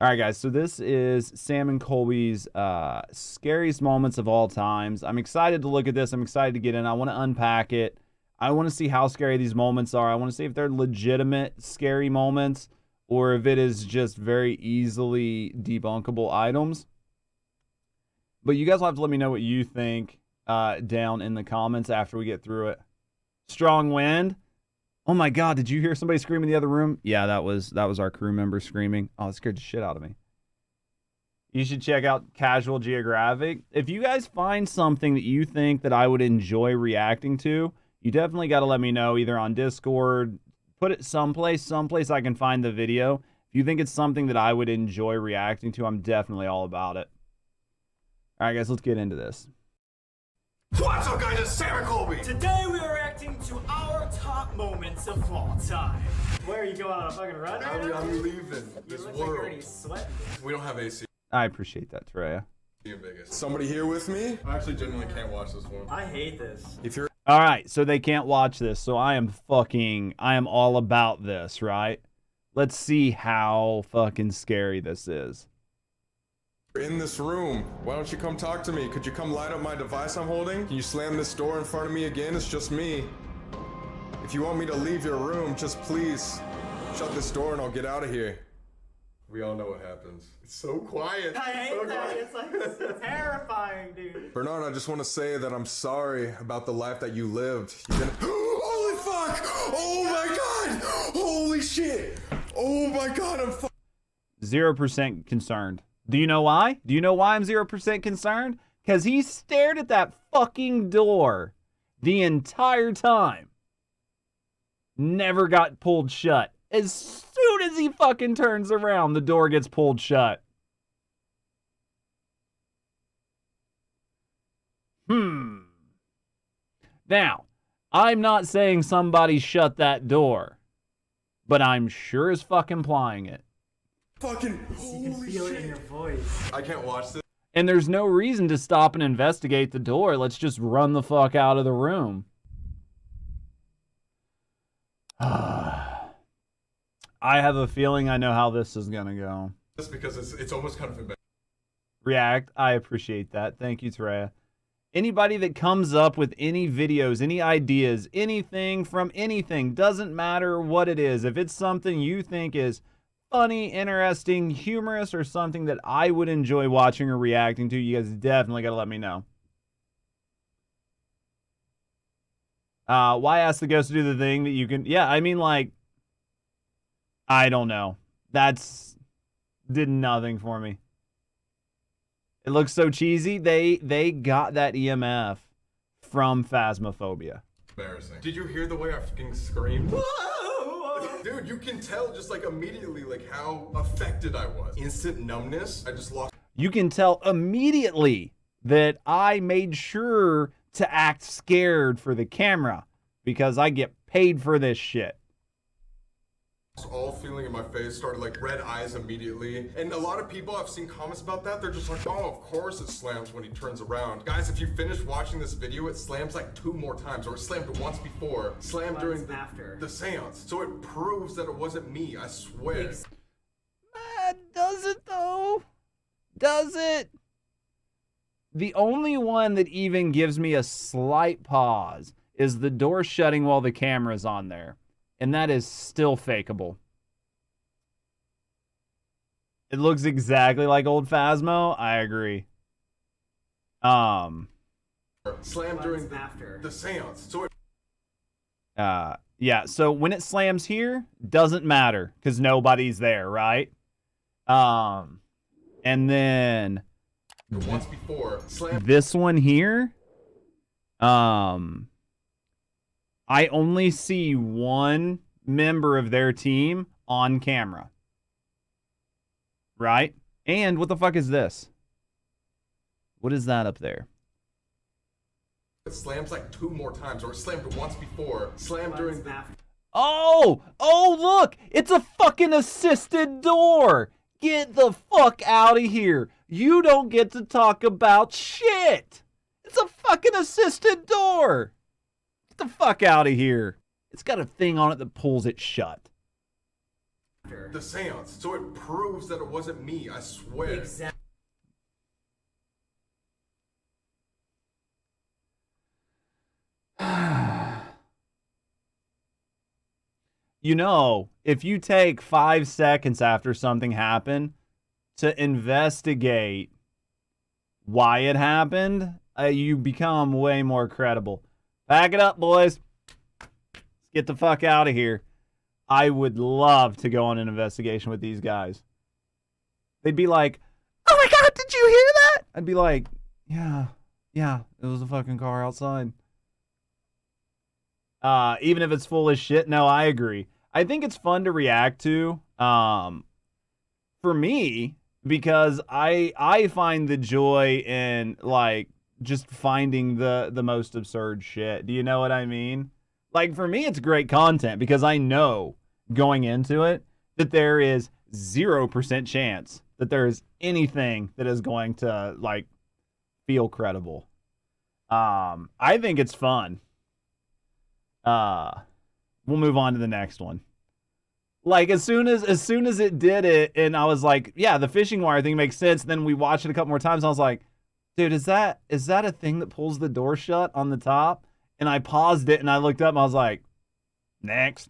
All right, guys. So this is Sam and Colby's scariest moments of all times. I'm excited to look at this. I'm excited to get in. I want to unpack it. I want to see how scary these moments are. I want to see if they're legitimate scary moments or if it is just very easily debunkable items. But you guys will have to let me know what you think down in the comments after we get through it. Strong wind. Oh my God, did you hear somebody scream in the other room? Yeah, that was our crew member screaming. Oh, it scared the shit out of me. You should check out Casual Geographic. If you guys find something that you think that I would enjoy reacting to, you definitely got to let me know either on Discord, put it someplace I can find the video. If you think it's something that I would enjoy reacting to, I'm definitely all about it. All right, guys, let's get into this. What's up, guys? It's Sam and Colby. Today we are reacting to our top moments of all time. Where are you going on a fucking run? I'm leaving this You look world. like you're already sweating. We don't have AC I appreciate that, Treya. in Vegas. Somebody here with me? I actually genuinely can't watch this one. I hate this. If you're All right, so they can't watch this, so I am all about this, right? Let's see how fucking scary this is. in this room, why don't you come talk to me? Could you come light up my device I'm holding? Can you slam this door in front of me again? It's just me. If you want me to leave your room, just please shut this door and I'll get out of here. We all know what happens. It's so quiet. I hate so that. quiet. It's like terrifying, dude. Bernard, I just want to say that I'm sorry about the life that you lived. You've been... Holy fuck! Oh my god! Holy shit! Oh my god, I'm 0% concerned. Do you know why? Do you know why I'm 0% concerned? Because he stared at that fucking door the entire time. Never got pulled shut. As soon as he fucking turns around, the door gets pulled shut. Now, I'm not saying somebody shut that door, but I'm sure as fucking implying it. fucking... You can feel it in your voice. I can't watch this. And there's no reason to stop and investigate the door. Let's just run the fuck out of the room. I have a feeling I know how this is going to go. Just because it's almost kind of embarrassing. React. I appreciate that. Thank you, Treya. Anybody that comes up with any videos, any ideas, anything from anything, doesn't matter what it is. If it's something you think is funny, interesting, humorous, or something that I would enjoy watching or reacting to, you guys definitely got to let me know. Why ask the ghost to do the thing that you can... Yeah, I mean, like... I don't know. Did nothing for me. It looks so cheesy. They got that EMF from Phasmophobia. Embarrassing. Did you hear the way I fucking screamed? Dude, you can tell just like immediately like how affected I was. Instant numbness. I just lost You can tell immediately that I made sure to act scared for the camera because I get paid for this shit. all feeling in my face, started like red eyes immediately. And a lot of people, I've seen comments about that, they're just like, oh, of course it slams when he turns around. Guys, if you finish watching this video, it slams like 2 more times, or it slammed once before, slammed during the seance. So it proves that it wasn't me, I swear. Does it though? Does it? The only one that even gives me a slight pause is the door shutting while the camera's on there. And that is still fakeable. It looks exactly like old Phasmo. I agree. Slammed during the seance. So it yeah, so when it slams here, doesn't matter because nobody's there, right? And then once before slammed this one here, I only see one member of their team on camera. Right? And what the fuck is this? What is that up there? it slams like 2 more times, or it slammed once before, slammed during the Oh, look, it's a fucking assisted door. Get the fuck out of here. You don't get to talk about shit. It's a fucking assisted door. Get the fuck out of here. It's got a thing on it that pulls it shut. the seance. So it proves that it wasn't me, I swear. Exactly. You know, if you take 5 seconds after something happened to investigate why it happened, you become way more credible. Pack it up, boys. Let's get the fuck out of here. I would love to go on an investigation with these guys. They'd be like, oh my God, did you hear that? I'd be like, yeah, it was a fucking car outside. Even if it's full of shit. No, I agree. I think it's fun to react to. For me, because I find the joy in like just finding the most absurd shit. Do you know what I mean? Like for me, it's great content because I know going into it that there is 0% chance that there is anything that is going to like feel credible. I think it's fun. We'll move on to the next one. Like as soon as it did it, and I was like, yeah, the fishing wire thing makes sense. Then we watched it a couple more times. And I was like, dude, is that a thing that pulls the door shut on the top? And I paused it and I looked up and I was like, next.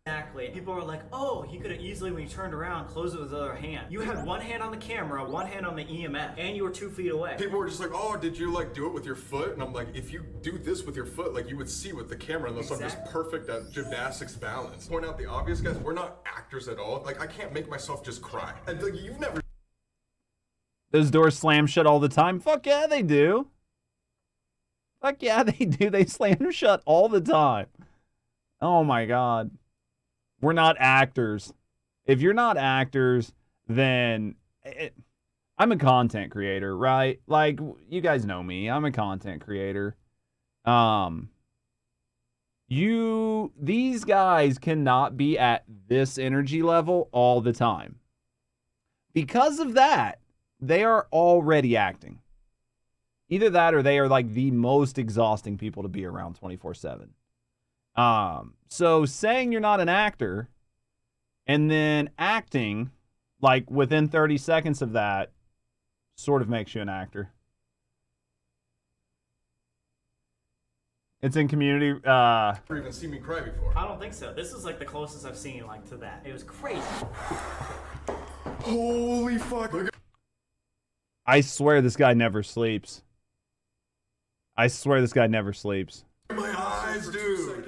Exactly. People were like, oh, he could have easily, when he turned around, closed it with his other hand. You had one hand on the camera, one hand on the EMF, and you were 2 feet away. People were just like, oh, did you like do it with your foot? And I'm like, if you do this with your foot, like you would see with the camera, unless I'm just perfect at gymnastics balance. Point out the obvious, guys, we're not actors at all. Like I can't make myself just cry. And like you've never. Those doors slam shut all the time. Fuck yeah, they do. Fuck yeah, they do. They slam shut all the time. Oh my God. We're not actors. If you're not actors, then I'm a content creator, right? Like you guys know me. I'm a content creator. These guys cannot be at this energy level all the time. Because of that, they are already acting. Either that or they are like the most exhausting people to be around 24/7. So saying you're not an actor and then acting like within 30 seconds of that sort of makes you an actor. It's in Community. Never even seen me cry before. I don't think so. This is like the closest I've seen like to that. It was crazy. Holy fuck. I swear this guy never sleeps. I swear this guy never sleeps. My eyes, dude.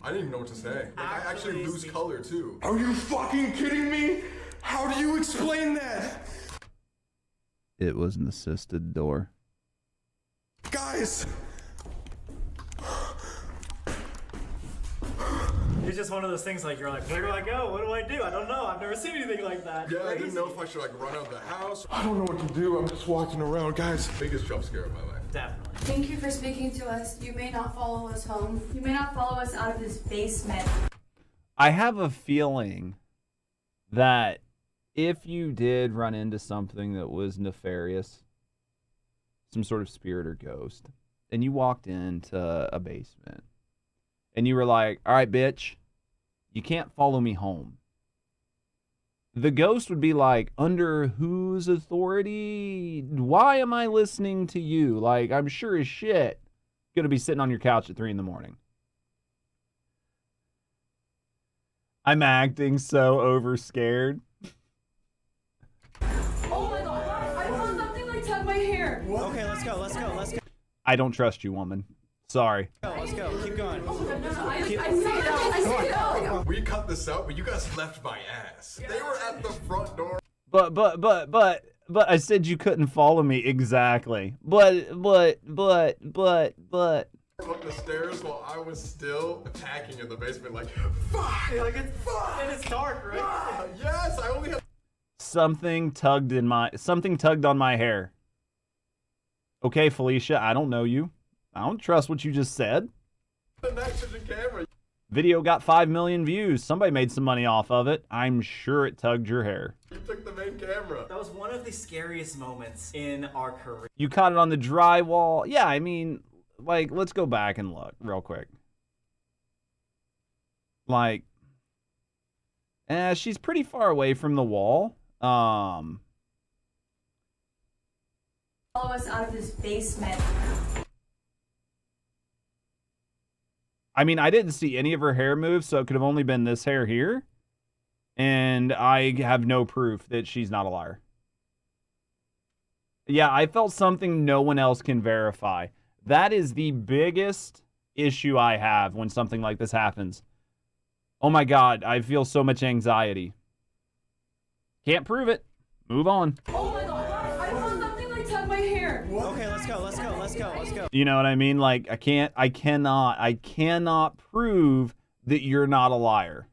I didn't even know what to say. Like, I actually lose color too. Are you fucking kidding me? How do you explain that? It was an assisted door. Guys! It's just one of those things like you're like, where do I go? What do I do? I don't know. I've never seen anything like that. Yeah, Crazy. I didn't know if I should like run out of the house. I don't know what to do. I'm just walking around. Guys, biggest jump scare of my life. Definitely. Thank you for speaking to us. You may not follow us home. You may not follow us out of this basement. I have a feeling that if you did run into something that was nefarious, some sort of spirit or ghost, and you walked into a basement and you were like, all right, bitch, you can't follow me home. The ghost would be like, under whose authority? Why am I listening to you? Like, I'm sure as shit gonna be sitting on your couch at 3 a.m. I'm acting so over scared. Oh my God, I felt something like tug my hair. Okay, let's go. I don't trust you, woman. Sorry. Let's go. Keep going. Oh my God, no, I see it out. We cut this out, but you guys left my ass. They were at the front door. But I said you couldn't follow me exactly. But. Up the stairs while I was still attacking in the basement, like, fuck! Like it's dark, right? Yes, I only have. Something tugged on my hair. Okay, Felicia, I don't know you. I don't trust what you just said. The nitrogen camera. Video got 5 million views. Somebody made some money off of it. I'm sure it tugged your hair. You took the main camera. That was one of the scariest moments in our career. You caught it on the drywall. Yeah, I mean, like, let's go back and look real quick. Like, She's pretty far away from the wall. Follow us out of this basement. I mean, I didn't see any of her hair move, so it could have only been this hair here. And I have no proof that she's not a liar. Yeah, I felt something no one else can verify. That is the biggest issue I have when something like this happens. Oh my God, I feel so much anxiety. Can't prove it. Move on. Oh my God, I saw something like tug my hair. Okay, let's go. You know what I mean? Like, I cannot prove that you're not a liar.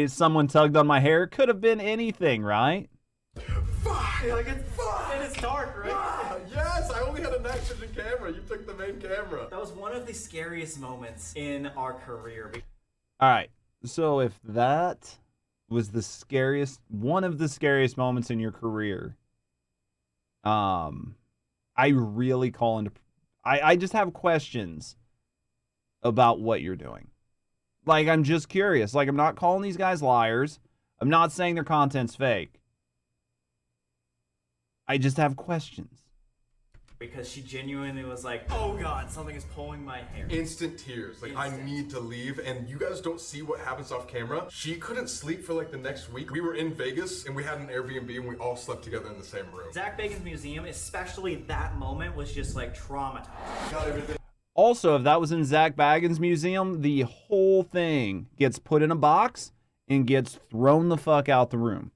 Someone tugged on my hair. Could have been anything, right? Yeah, like it's dark, right? Yes, I only had a night vision camera. You took the main camera. That was one of the scariest moments in our career. All right. So if that was one of the scariest moments in your career, I really call into, I just have questions about what you're doing. Like, I'm just curious. Like, I'm not calling these guys liars. I'm not saying their content's fake. I just have questions. Because she genuinely was like, oh God, something is pulling my hair. Instant tears. Like, I need to leave. And you guys don't see what happens off camera. She couldn't sleep for like the next week. We were in Vegas and we had an Airbnb and we all slept together in the same room. Zach Bacon's museum, especially that moment, was just like traumatized. Got everything. Also, if that was in Zach Baggins' museum, the whole thing gets put in a box and gets thrown the fuck out the room.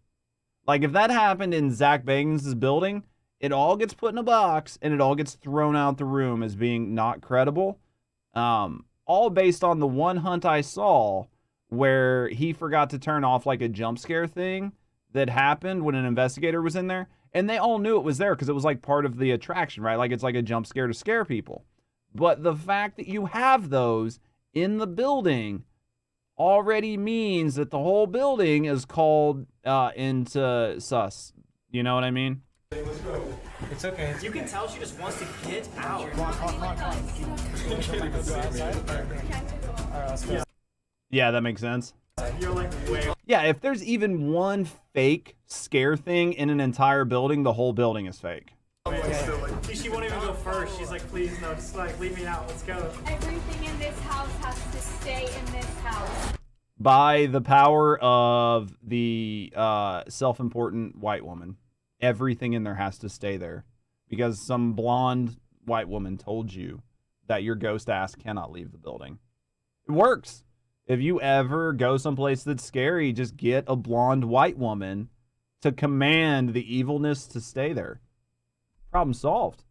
Like, if that happened in Zach Baggins' building, it all gets put in a box and it all gets thrown out the room as being not credible. All based on the one hunt I saw where he forgot to turn off like a jump scare thing that happened when an investigator was in there. And they all knew it was there because it was like part of the attraction, right? Like, it's like a jump scare to scare people. But the fact that you have those in the building already means that the whole building is called into sus. You know what I mean? Let's go. It's okay. You can tell she just wants to get out. Yeah, that makes sense. You're like, wait. Yeah, if there's even one fake scare thing in an entire building, the whole building is fake. She won't even go first. She's like, please, no, just like, leave me out. Let's go. Everything in this house has to stay in this house. By the power of the self-important white woman. Everything in there has to stay there. Because some blonde white woman told you that your ghost ass cannot leave the building. It works. If you ever go someplace that's scary, just get a blonde white woman to command the evilness to stay there. Problem solved.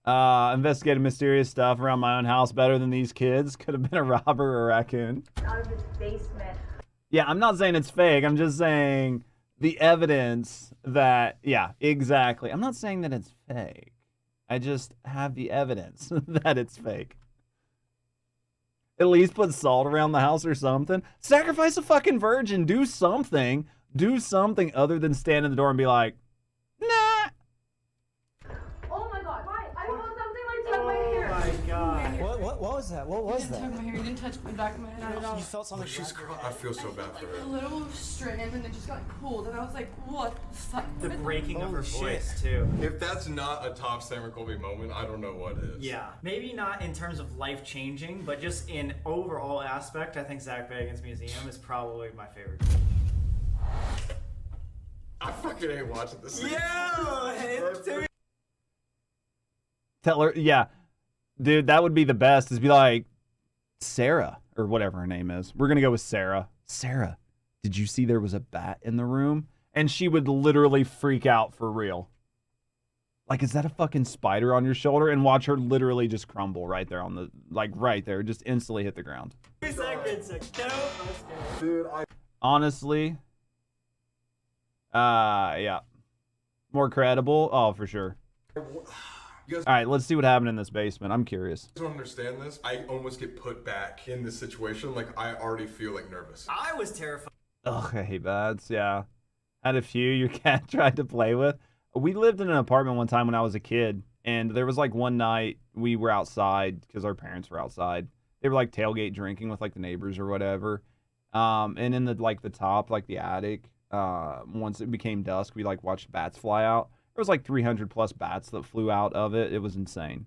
Investigated mysterious stuff around my own house better than these kids. Could have been a robber or a raccoon. Out of this basement. Yeah, I'm not saying it's fake. I'm just saying the evidence that, yeah, exactly. I'm not saying that it's fake. I just have the evidence that it's fake. At least put salt around the house or something. Sacrifice a fucking virgin. Do something. Do something other than stand in the door and be like, nah. Oh my God, why? I saw something like tug my hair. Oh my God. What was that? What was that? Tug my hair. You didn't touch the back of my head at all. You felt something. She's crying. I feel so bad for A her. little strand and it just got pulled and I was like, what the fuck? The breaking of her Holy voice, too. If that's not a top Sam and Colby moment, I don't know what is. Yeah. Maybe not in terms of life-changing, but just in overall aspect, I think Zach Bacon's museum is probably my favorite. I fucking hate watching this. Yeah! Tell her, yeah. Dude, that would be the best, is be like, Sarah, or whatever her name is. We're going to go with Sarah. Sarah, did you see there was a bat in the room? And she would literally freak out for real. Like, is that a fucking spider on your shoulder? And watch her literally just crumble right there on the, like right there, just instantly hit the ground. 2 seconds. No, Dude, Honestly, yeah. More credible? Oh, for sure. You guys All right, let's see what happened in this basement. I'm curious. don't understand this. I almost get put back in this situation. Like, I already feel like nervous. I was terrified. Ugh, I hate bats, yeah. Had a few your cat tried to play with. We lived in an apartment one time when I was a kid, And there was like one night we were outside because our parents were outside. They were like tailgate drinking with like the neighbors or whatever. And in the top, like the attic, once it became dusk, we like watched bats fly out. There was like 300 plus bats that flew out of it. It was insane.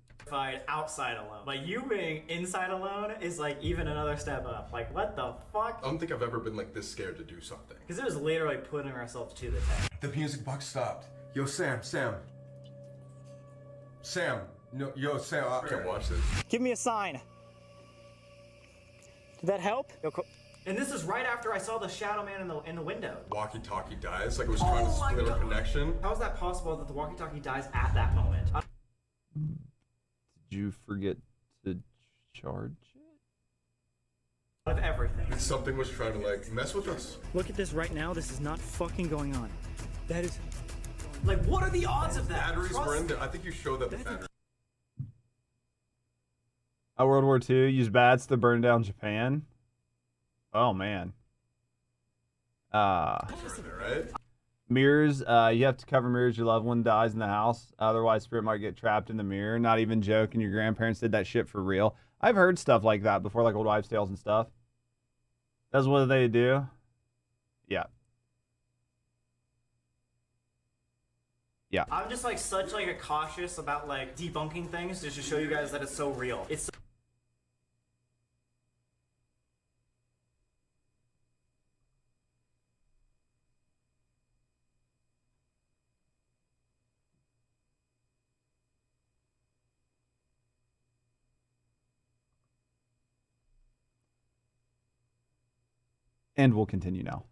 Outside alone. Like, you being inside alone is like even another step up. Like, what the fuck? I don't think I've ever been like this scared to do something. Because it was literally putting ourselves to the test. The music box stopped. Yo, Sam. No, yo, Sam, I can't watch this. Give me a sign. Did that help? And this is right after I saw the shadow man in the window. Walkie-talkie dies, like it was trying to split our connection. How is that possible that the walkie-talkie dies at that moment? Did you forget to charge it? Out of everything. Something was trying to like mess with us. Look at this right now. This is not fucking going on. That is... Like, what are the odds of that? Batteries were in there. I think you showed that the battery. World War II used bats to burn down Japan. Oh man. Right? Mirrors, you have to cover mirrors. Your loved one dies in the house. Otherwise, spirit might get trapped in the mirror. Not even joking. Your grandparents did that shit for real. I've heard stuff like that before, like old wives' tales and stuff. That's what they do. Yeah. Yeah. I'm just like such like a cautious about like debunking things just to show you guys that it's so real. It's And we'll continue now.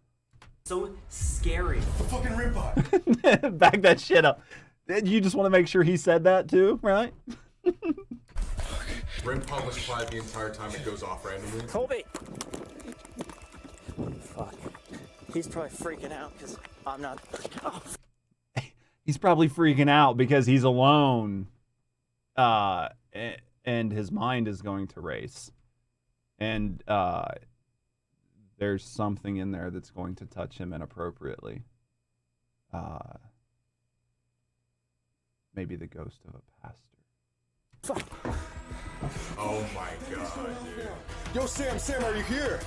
so scary. The fucking rim pod. Back that shit up. You just want to make sure he said that too, right? Rim pod was quiet the entire time. It goes off randomly. Colby! Fuck. He's probably freaking out because I'm not. Oh. He's probably freaking out because he's alone. And his mind is going to race. And there's something in there that's going to touch him inappropriately. Maybe the ghost of a pastor. Oh my god, dude. Yo, Sam, are you here?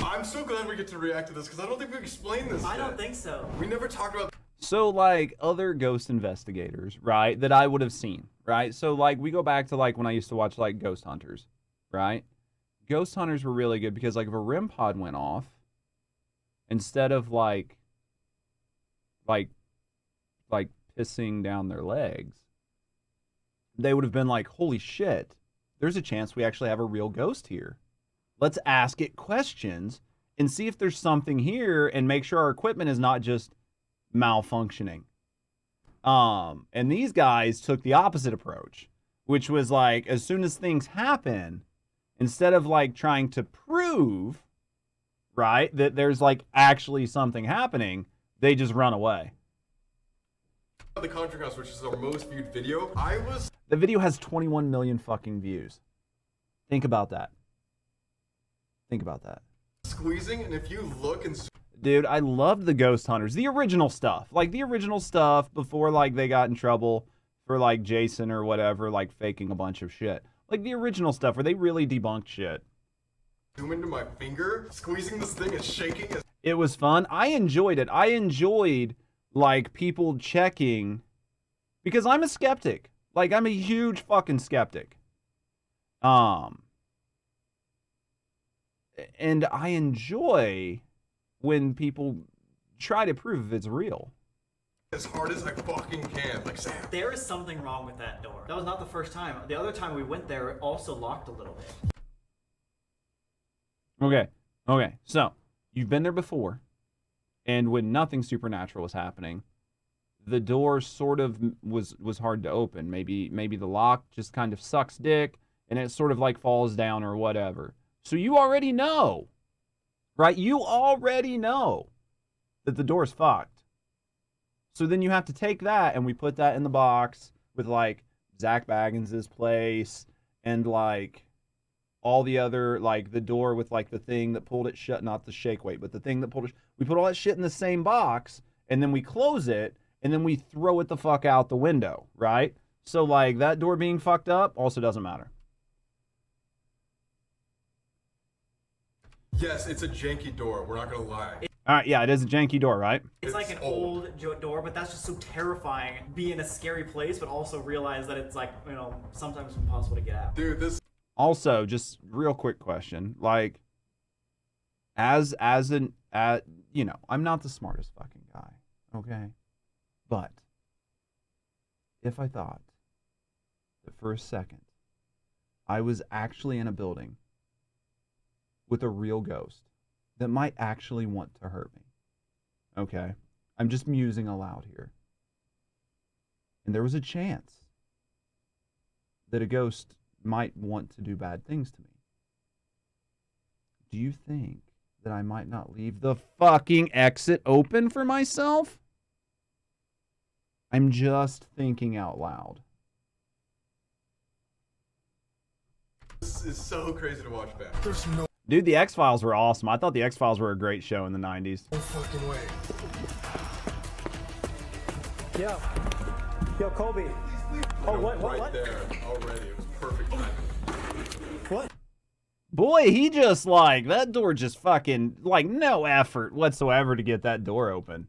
I'm so glad we get to react to this because I don't think we explained this. I yet. don't think so. We never talked about. So, like, other ghost investigators, right, that I would have seen, right? So, like, we go back to, like, when I used to watch, like, Ghost Hunters, right? Ghost Hunters were really good because, like, if a REM pod went off, instead of, like pissing down their legs, they would have been like, holy shit, there's a chance we actually have a real ghost here. Let's ask it questions and see if there's something here and make sure our equipment is not just malfunctioning. And these guys took the opposite approach, which was like, as soon as things happen, instead of like trying to prove, right, that there's like actually something happening, they just run away. The Conjuring House, which is our most viewed video. The video has 21 million fucking views. Think about that. Think about that. Squeezing, and if you look and Dude, I loved the Ghost Hunters. The original stuff. Like, the original stuff before, like, they got in trouble for, like, Jason or whatever, like, faking a bunch of shit. Like, the original stuff where they really debunked shit. zoom into my finger, squeezing this thing and shaking it. It was fun. I enjoyed it. I enjoyed, like, people checking, because I'm a skeptic. Like, I'm a huge fucking skeptic. And I enjoy when people try to prove if it's real. As hard as I fucking can. Like, Sam. There is something wrong with that door. That was not the first time. The other time we went there, it also locked a little bit. Okay. So, you've been there before, and when nothing supernatural was happening, the door sort of was hard to open. Maybe the lock just kind of sucks dick, and it sort of like falls down or whatever. So you already know, right? You already know that the door's fucked. So then you have to take that, and we put that in the box with like Zach Baggins's place and like all the other, like the door with like the thing that pulled it shut, not the shake weight, but the thing that pulled it. We put all that shit in the same box, and then we close it, and then we throw it the fuck out the window, right? So, like, that door being fucked up also doesn't matter. Yes, it's a janky door. We're not gonna lie. All right, yeah, it is a janky door, right? It's like an old door, but that's just so terrifying. Be in a scary place, but also realize that it's like, you know, sometimes impossible to get out. Dude, this. Also, just real quick question, like, you know, I'm not the smartest fucking guy, okay? But if I thought that for a second I was actually in a building with a real ghost that might actually want to hurt me, okay? I'm just musing aloud here. And there was a chance that a ghost might want to do bad things to me. Do you think that I might not leave the fucking exit open for myself? I'm just thinking out loud. This is so crazy to watch back. There's no Dude, the X-Files were awesome. I thought the X-Files were a great show in the 90s. fucking way. Yo, Colby. Oh, what? Right there, already. It was perfect timing. What? Boy, he just like, that door just fucking, like, no effort whatsoever to get that door open.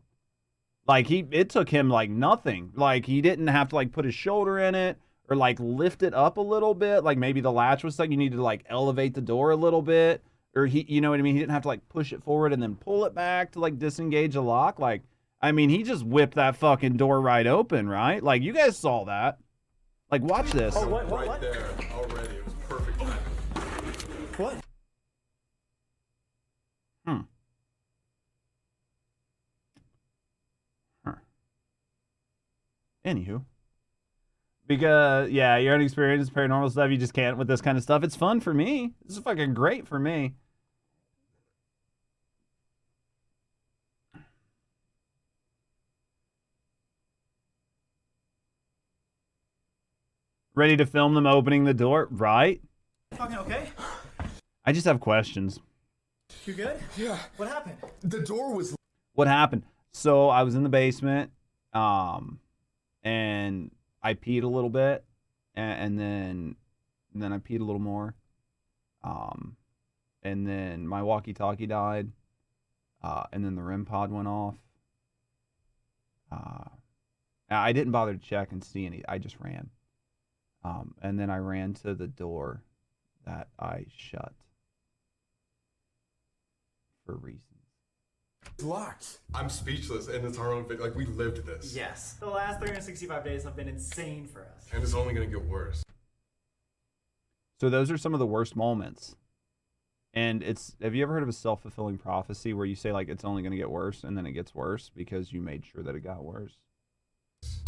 Like, it took him, like, nothing. Like, he didn't have to, like, put his shoulder in it or, like, lift it up a little bit. Like, maybe the latch was stuck. You needed to, like, elevate the door a little bit. Or, you know what I mean? He didn't have to, like, push it forward and then pull it back to, like, disengage the lock. Like, I mean, he just whipped that fucking door right open, right? Like, you guys saw that. Like, watch this. Oh, what? Right there, already. It was perfect timing. What? Anywho. Because, yeah, your own experience, paranormal stuff, you just can't with this kind of stuff. It's fun for me. This is fucking great for me. Ready to film them opening the door, right? Fucking okay? I just have questions. You good? Yeah, What happened? the door was. What happened? So I was in the basement, and I peed a little bit, and then I peed a little more, and then my walkie-talkie died, and then the REM pod went off. I didn't bother to check and see any. I just ran, and then I ran to the door that I shut for reasons. Locked. I'm speechless, and it's our own video. Like, we lived this. Yes. The last 365 days have been insane for us. And it's only gonna get worse. So those are some of the worst moments. And have you ever heard of a self-fulfilling prophecy where you say, like, it's only going to get worse, and then it gets worse because you made sure that it got worse?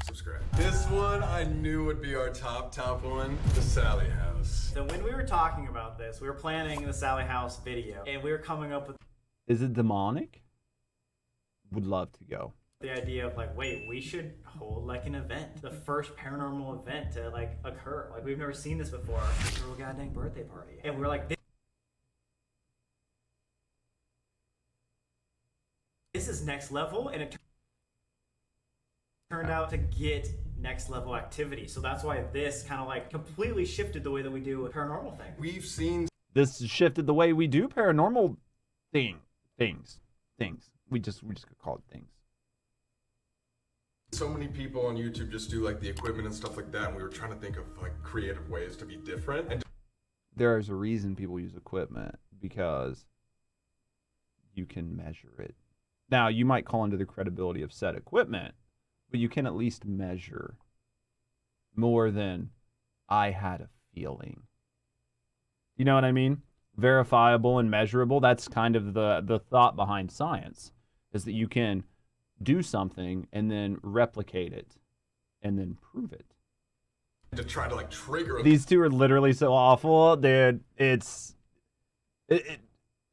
Subscribe. This one I knew would be our top one. The Sally House. So when we were talking about this, we were planning the Sally House video, and we were coming up with Is it demonic? Would love to go. the idea of like, wait, we should hold like an event, the first paranormal event to like occur. Like, we've never seen this before. Throw a goddamn birthday party, and we're like, this is next level, and it turned out to get next level activity. So that's why this kind of like completely shifted the way that we do a paranormal thing. We've seen This shifted the way we do paranormal things. We just could call it things. so many people on YouTube just do like the equipment and stuff like that, and we were trying to think of like creative ways to be different. And There's a reason people use equipment, because you can measure it. Now, you might call into the credibility of said equipment, but you can at least measure more than I had a feeling. You know what I mean? Verifiable and measurable. That's kind of the thought behind science, is that you can do something and then replicate it and then prove it. to try to like trigger These two are literally so awful, dude.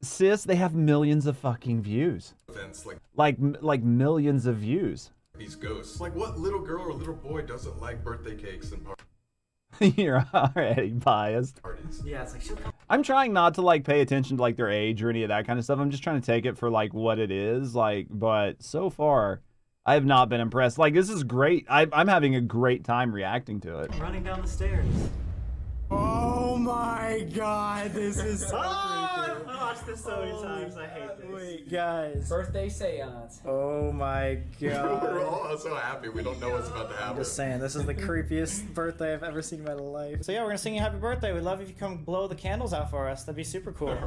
Sis, they have millions of fucking views. events Like millions of views. these ghosts. Like, what little girl or little boy doesn't like birthday cakes and You're already biased. parties? Yeah, it's like, she'll come I'm trying not to like pay attention to like their age or any of that kind of stuff. I'm just trying to take it for like what it is. Like, but so far, I have not been impressed. Like, this is great. I'm having a great time reacting to it. Running down the stairs. Oh my god, this is so I creepy. watched this so many times. I hate this. Wait, guys. Birthday seance. Oh my We're god. all so happy. We don't know what's about to happen. Just saying, this is the creepiest birthday I've ever seen in my life. So yeah, we're gonna sing you happy birthday. We'd love if you come blow the candles out for us. That'd be super cool.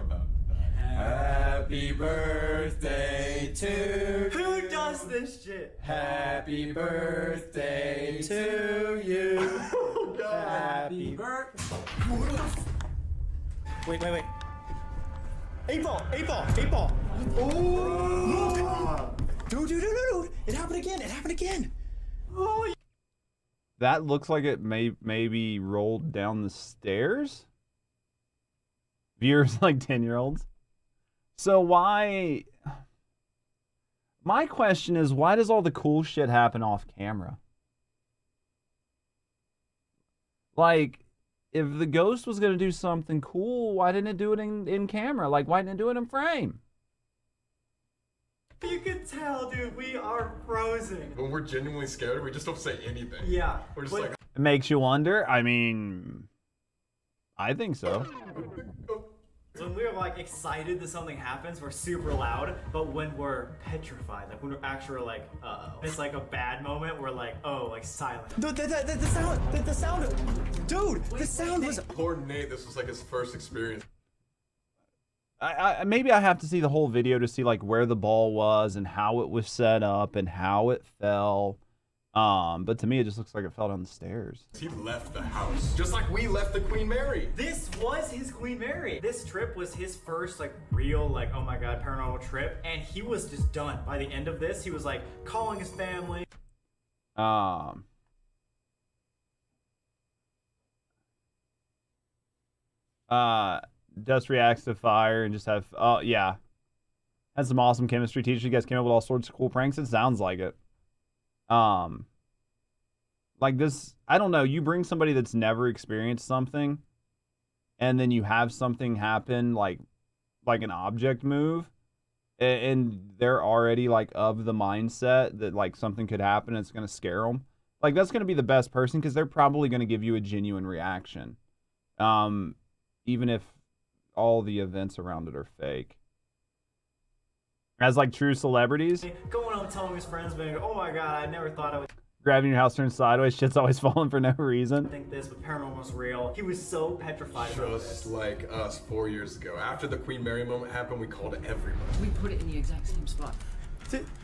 Happy birthday to Who does this shit? Happy birthday to you. Oh, God. Happy birthday. Wait. 8-ball. Oh! Look! Dude. It happened again. Oh, That looks like it maybe rolled down the stairs. Viewers like 10-year-olds. So why? My question is, why does all the cool shit happen off camera? Like, if the ghost was gonna do something cool, why didn't it do it in camera? Like, why didn't it do it in frame? you can tell, dude. We are frozen. When we're genuinely scared, we just don't say anything. Yeah. We're just but- like, It makes you wonder. I mean, I think so. When we're like excited that something happens, we're super loud. But when we're petrified, like when we're actually like, it's like a bad moment. We're like, oh, like silent. The sound, dude, the sound was. poor Nate, this was like his first experience. Maybe I have to see the whole video to see like where the ball was and how it was set up and how it fell. But to me, it just looks like it fell down the stairs. He left the house, just like we left the Queen Mary. This was his Queen Mary. This trip was his first like real like, oh my god, paranormal trip, and he was just done. By the end of this, he was like calling his family. Dust reacts to fire and just have, yeah. Had some awesome chemistry. Teachers, you guys came up with all sorts of cool pranks. It sounds like it. Like this, I don't know. You bring somebody that's never experienced something, and then you have something happen, like an object move, and they're already like of the mindset that like something could happen and it's gonna scare them. Like that's gonna be the best person because they're probably gonna give you a genuine reaction, even if all the events around it are fake. As like true celebrities, Going home telling his friends, being like, oh my god, I never thought I would grabbing your house turned sideways, shit's always falling for no reason. think this, but paranormal was real. He was so petrified about Just this. like us 4 years ago. After the Queen Mary moment happened, we called everybody. We put it in the exact same spot.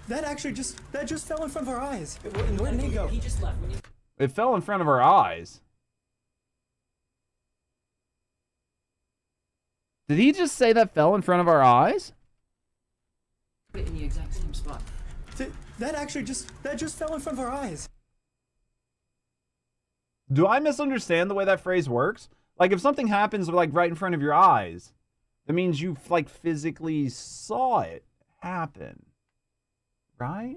That just fell in front of our eyes. Where did he go? He just left. When you It fell in front of our eyes. Did he just say that fell in front of our eyes? put it in the exact same spot. That just fell in front of our eyes. Do I misunderstand the way that phrase works? Like if something happens like right in front of your eyes, that means you like physically saw it happen. Right?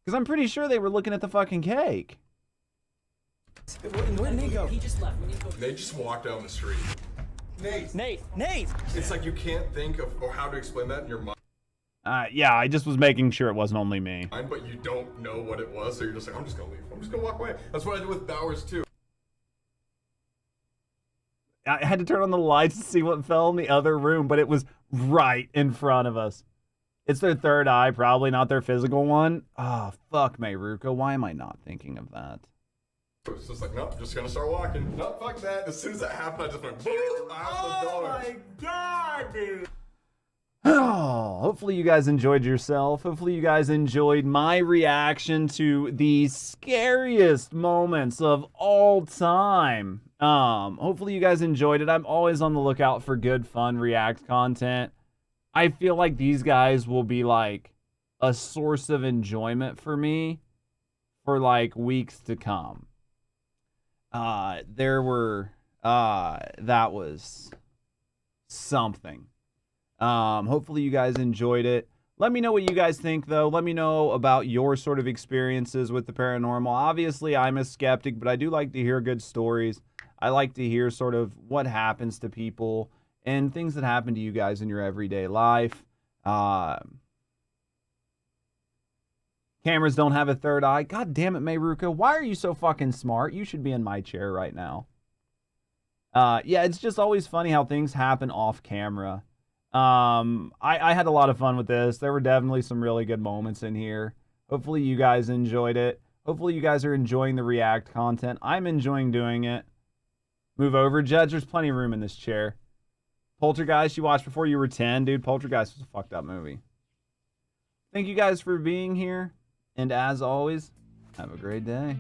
Because I'm pretty sure they were looking at the fucking cake. Where did he go? He just left. When you go. They just walked down the street. Nate! It's like you can't think of or how to explain that in your mind, Yeah, I just was making sure it wasn't only me. but you don't know what it was, so you're just like, I'm just gonna leave. I'm just gonna walk away. That's what I did with Bowers too. I had to turn on the lights to see what fell in the other room, but it was right in front of us. It's their third eye, probably not their physical one. Oh, fuck, Mayruko. Why am I not thinking of that? It was just like, nope, just gonna start walking. Nope, fuck that. As soon as that happened, I just went boom out the Oh door. my god, dude. Oh, hopefully you guys enjoyed yourself. Hopefully you guys enjoyed my reaction to the scariest moments of all time. Hopefully you guys enjoyed it. I'm always on the lookout for good, fun React content. I feel like these guys will be like a source of enjoyment for me for like weeks to come. That was something. Hopefully you guys enjoyed it. Let me know what you guys think, though. Let me know about your sort of experiences with the paranormal. Obviously, I'm a skeptic, but I do like to hear good stories. I like to hear sort of what happens to people and things that happen to you guys in your everyday life. Cameras don't have a third eye. God damn it, Mayruka. Why are you so fucking smart? You should be in my chair right now. Yeah, it's just always funny how things happen off camera. I had a lot of fun with this. There were definitely some really good moments in here. Hopefully you guys enjoyed it. Hopefully you guys are enjoying the React content. I'm enjoying doing it. Move over, Judge. There's plenty of room in this chair. Poltergeist, you watched before you were 10. Dude, Poltergeist was a fucked up movie. Thank you guys for being here. And as always, have a great day.